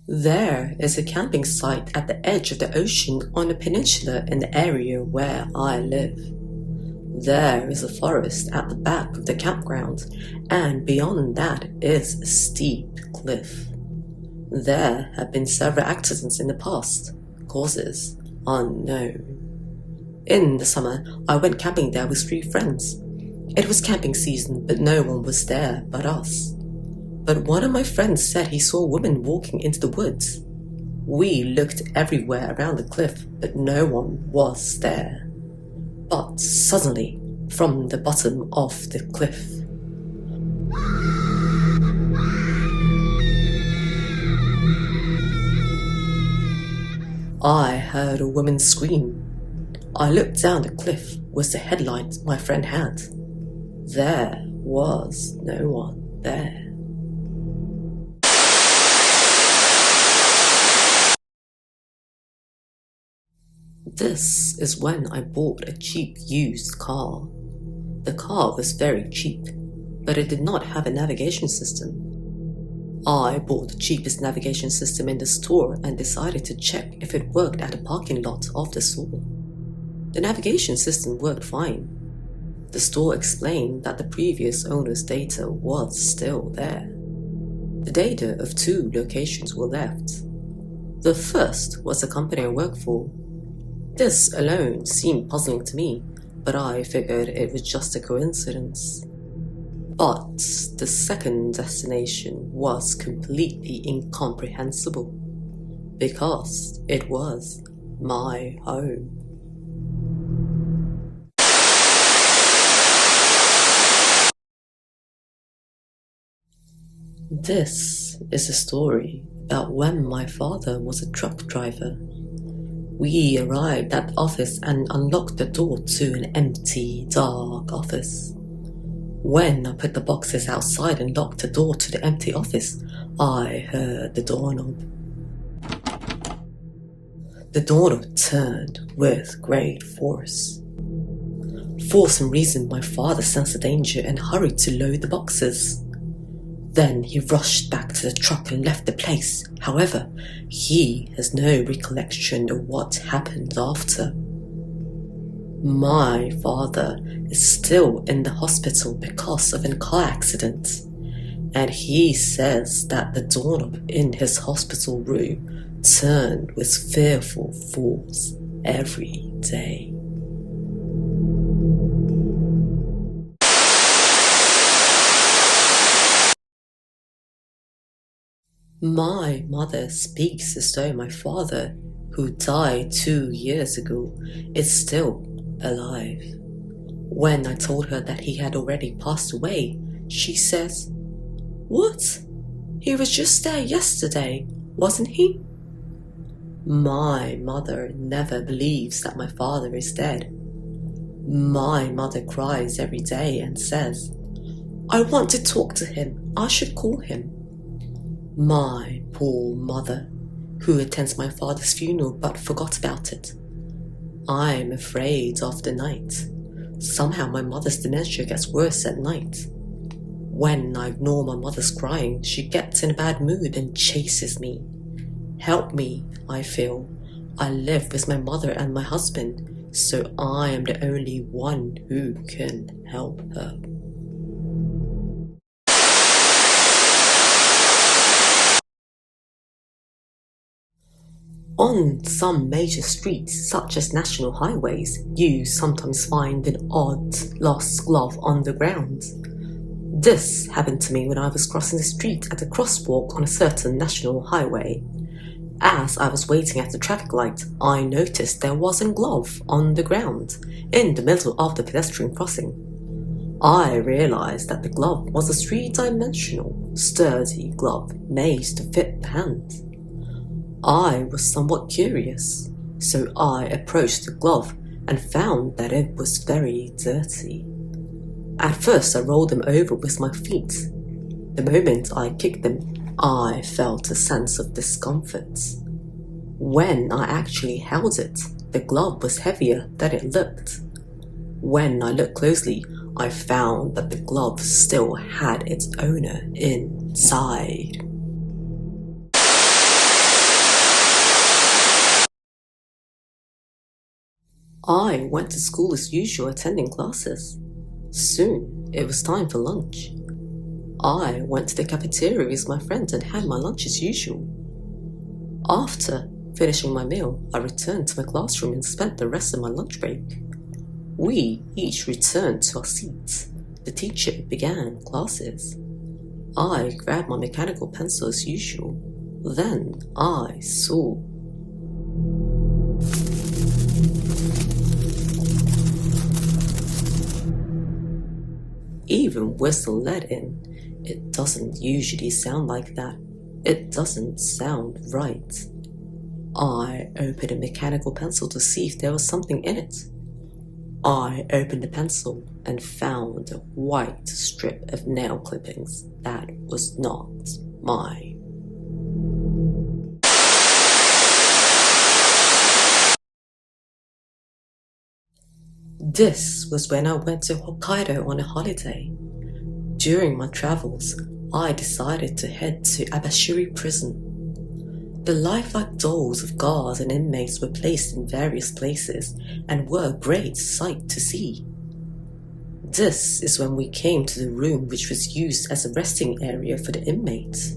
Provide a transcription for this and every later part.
There is a camping site at the edge of the ocean on a peninsula in the area where I live. There is a forest at the back of the campground, and beyond that is a steep cliff. There have been several accidents in the past, causes unknown. In the summer, I went camping there with 3 friends. It was camping season, but no one was there but us. But one of my friends said he saw a woman walking into the woods. We looked everywhere around the cliff, but no one was there. But suddenly, from the bottom of the cliff, I heard a woman scream. I looked down the cliff with the headlight my friend had. There was no one there. This is when I bought a cheap used car. The car was very cheap, but it did not have a navigation system. I bought the cheapest navigation system in the store and decided to check if it worked at the parking lot of the store. The navigation system worked fine. The store explained that the previous owner's data was still there. The data of 2 locations were left. The first was the company I work for. This alone seemed puzzling to me, but I figured it was just a coincidence. But the second destination was completely incomprehensible, because it was my home. This is a story about when my father was a truck driver. We arrived at the office and unlocked the door to an empty, dark office. When I put the boxes outside and locked the door to the empty office, I heard the doorknob. The doorknob turned with great force. For some reason, my father sensed the danger and hurried to load the boxes. Then he rushed back to the truck and left the place. However, he has no recollection of what happened after. My father is still in the hospital because of a car accident, and he says that the doorknob in his hospital room turned with fearful force every day. My mother speaks as though my father, who died 2 years ago, is still alive. When I told her that he had already passed away, she says, "What? He was just there yesterday, wasn't he?" My mother never believes that my father is dead. My mother cries every day and says, "I want to talk to him. I should call him." My poor mother, who attends my father's funeral but forgot about it. I'm afraid of the night. Somehow my mother's dementia gets worse at night. When I ignore my mother's crying, she gets in a bad mood and chases me. Help me, I feel. I live with my mother and my husband, so I am the only one who can help her. On some major streets, such as national highways, you sometimes find an odd lost glove on the ground. This happened to me when I was crossing the street at a crosswalk on a certain national highway. As I was waiting at the traffic light, I noticed there was a glove on the ground, in the middle of the pedestrian crossing. I realized that the glove was a 3-dimensional, sturdy glove made to fit the hand. I was somewhat curious, so I approached the glove and found that it was very dirty. At first I rolled them over with my feet. The moment I kicked them, I felt a sense of discomfort. When I actually held it, the glove was heavier than it looked. When I looked closely, I found that the glove still had its owner inside. I went to school as usual, attending classes. Soon, it was time for lunch. I went to the cafeteria with my friends and had my lunch as usual. After finishing my meal, I returned to my classroom and spent the rest of my lunch break. We each returned to our seats. The teacher began classes. I grabbed my mechanical pencil as usual. Then I saw. Even whistle let in. It doesn't usually sound like that. It doesn't sound right. I opened a mechanical pencil to see if there was something in it. I opened the pencil and found a white strip of nail clippings that was not mine. This was when I went to Hokkaido on a holiday. During my travels, I decided to head to Abashiri prison. The lifelike dolls of guards and inmates were placed in various places and were a great sight to see. This is when we came to the room which was used as a resting area for the inmates.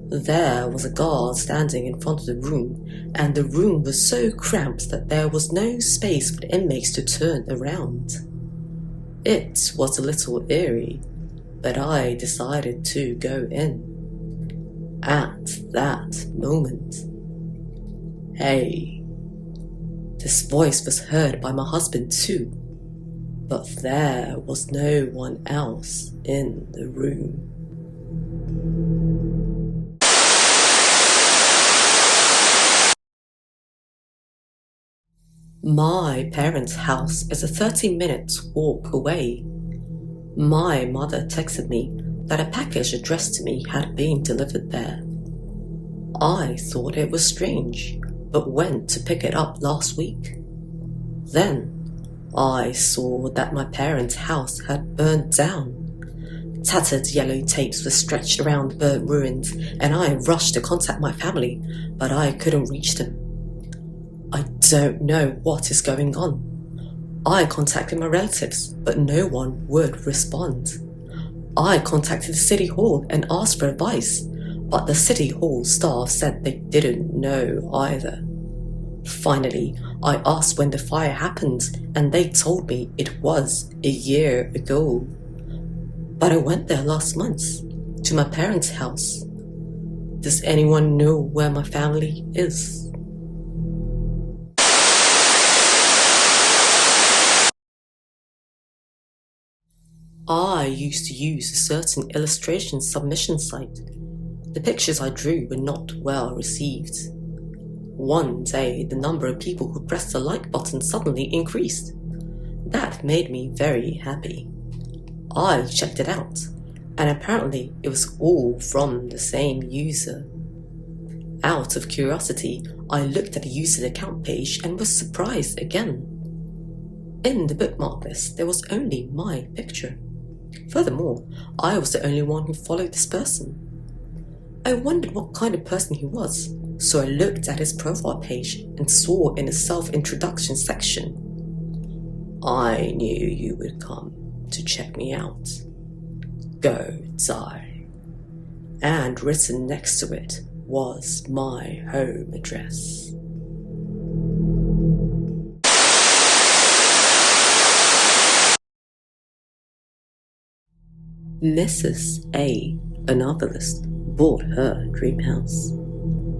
There was a guard standing in front of the room, and the room was so cramped that there was no space for the inmates to turn around. It was a little eerie, but I decided to go in. At that moment, "Hey." This voice was heard by my husband too, but there was no one else in the room. My parents' house is a 30-minute walk away. My mother texted me that a package addressed to me had been delivered there. I thought it was strange, but went to pick it up last week. Then I saw that my parents' house had burned down. Tattered yellow tapes were stretched around the burnt ruins, and I rushed to contact my family, but I couldn't reach them. I don't know what is going on. I contacted my relatives, but no one would respond. I contacted the city hall and asked for advice, but the city hall staff said they didn't know either. Finally, I asked when the fire happened, and they told me it was a year ago. But I went there last month, to my parents' house. Does anyone know where my family is? I used to use a certain illustration submission site. The pictures I drew were not well received. One day, the number of people who pressed the like button suddenly increased. That made me very happy. I checked it out, and apparently it was all from the same user. Out of curiosity, I looked at the user account page and was surprised again. In the bookmark list, there was only my picture. Furthermore, I was the only one who followed this person. I wondered what kind of person he was, so I looked at his profile page and saw in the self-introduction section, "I knew you would come to check me out. Go die." And written next to it was my home address. Mrs. A, a novelist, bought her dream house.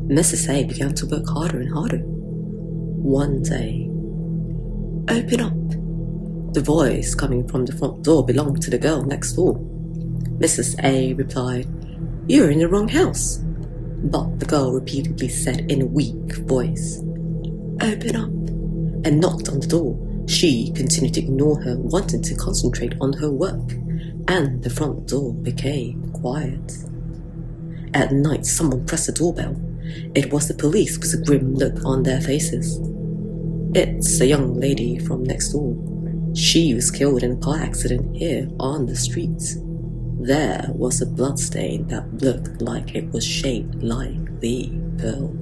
Mrs. A began to work harder and harder. One day, "Open up." The voice coming from the front door belonged to the girl next door. Mrs. A replied, "You're in the wrong house." But the girl repeatedly said in a weak voice, "Open up," and knocked on the door. She continued to ignore her, wanting to concentrate on her work, and the front door became quiet. At night, someone pressed the doorbell. It was the police with a grim look on their faces. "It's a young lady from next door. She was killed in a car accident here on the street." There was a bloodstain that looked like it was shaped like the pearl.